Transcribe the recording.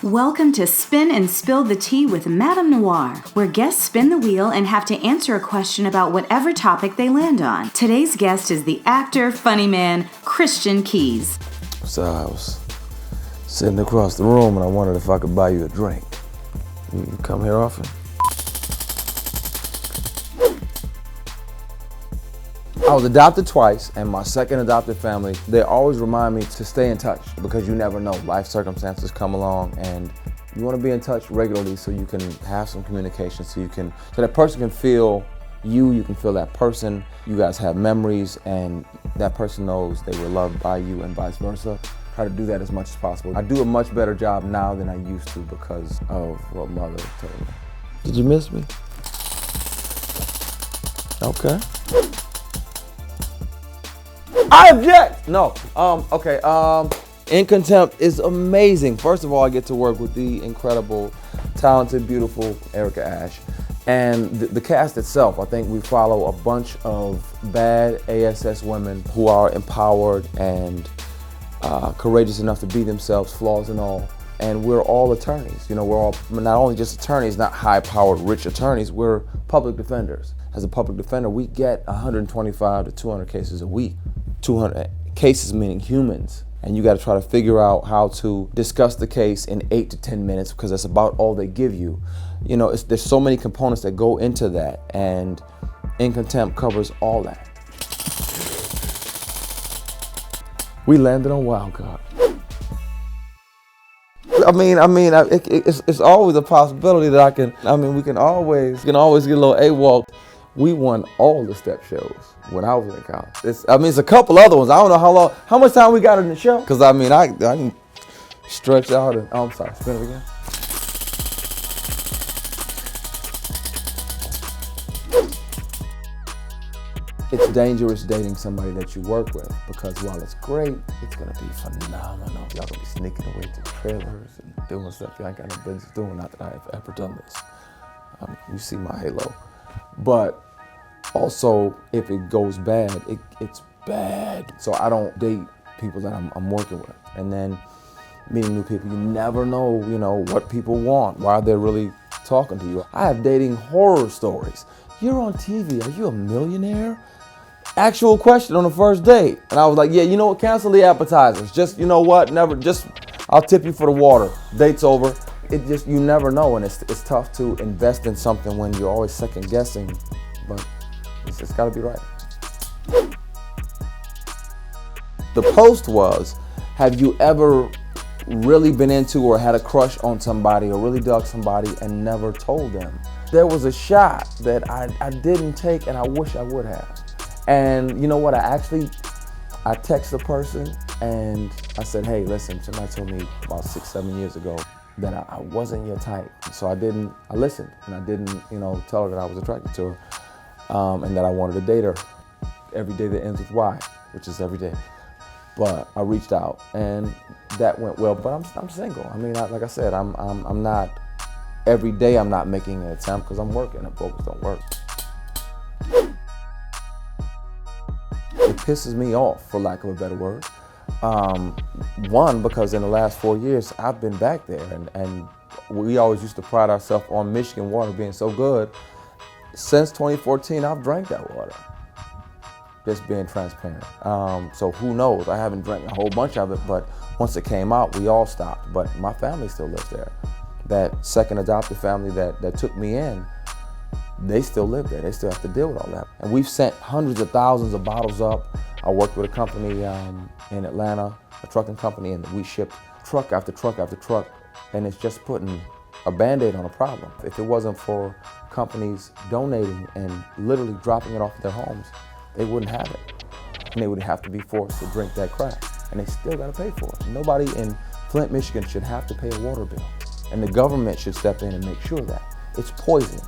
Welcome to Spin and Spill the Tea with MadameNoire, where guests spin the wheel and have to answer a question about whatever topic they land on. Today's guest is the actor, funny man, Christian Keys. So I was sitting across the room and I wondered if I could buy you a drink. You come here often? I was adopted twice, and my second adopted family, they always remind me to stay in touch because you never know. Life circumstances come along and you want to be in touch regularly so you can have some communication, so that person can feel you can feel that person. You guys have memories and that person knows they were loved by you and vice versa. Try to do that as much as possible. I do a much better job now than I used to because of what Mother told me. Did you miss me? Okay. I object! No, okay, In Contempt is amazing. First of all, I get to work with the incredible, talented, beautiful Erica Ash. And the cast itself, I think we follow a bunch of bad ASS women who are empowered and courageous enough to be themselves, flaws and all. And we're all attorneys. You know, we're all not only just attorneys, not high-powered, rich attorneys, we're public defenders. As a public defender, we get 125 to 200 cases a week. 200 cases meaning humans. And you got to try to figure out how to discuss the case in 8 to 10 minutes because that's about all they give you. You know, there's so many components that go into that, and In Contempt covers all that. We landed on Wild Card. It's always a possibility that we can always get a little AWOL. We won all the step shows when I was in college. It's a couple other ones. I don't know how much time we got in the show. Because I can stretch out and, I'm sorry, spin it again. It's dangerous dating somebody that you work with because while it's great, it's gonna be phenomenal. Y'all gonna be sneaking away to trailers and doing stuff y'all ain't got no business doing, not that I've ever done this. You see my halo. But also, if it goes bad, it's bad. So I don't date people that I'm working with. And then meeting new people, you never know, what people want, why they're really talking to you. I have dating horror stories. You're on TV, are you a millionaire? Actual question on the first date. And I was like, yeah, you know what, cancel the appetizers. Just, you know what, I'll tip you for the water. Date's over. You never know, and it's tough to invest in something when you're always second guessing, but it's gotta be right. The post was, have you ever really been into or had a crush on somebody or really dug somebody and never told them? There was a shot that I didn't take and I wish I would have. And you know what, I texted the person and I said, hey, listen, somebody told me about 6-7 years ago that I wasn't your type. So I listened and I didn't, tell her that I was attracted to her and that I wanted to date her every day that ends with Y, which is every day. But I reached out and that went well, but I'm single. Like I said, I'm not, every day I'm not making an attempt because I'm working and focused on work. It pisses me off, for lack of a better word. One, because in the last 4 years, I've been back there and we always used to pride ourselves on Michigan water being so good. Since 2014, I've drank that water, just being transparent. So who knows, I haven't drank a whole bunch of it, but once it came out, we all stopped. But my family still lives there. That second adopted family that took me in, they still live there. They still have to deal with all that. And we've sent hundreds of thousands of bottles up. I worked with a company in Atlanta, a trucking company, and we shipped truck after truck after truck, and it's just putting a Band-Aid on a problem. If it wasn't for companies donating and literally dropping it off at their homes, they wouldn't have it. And they would have to be forced to drink that crap, and they still gotta pay for it. Nobody in Flint, Michigan should have to pay a water bill, and the government should step in and make sure that. It's poison.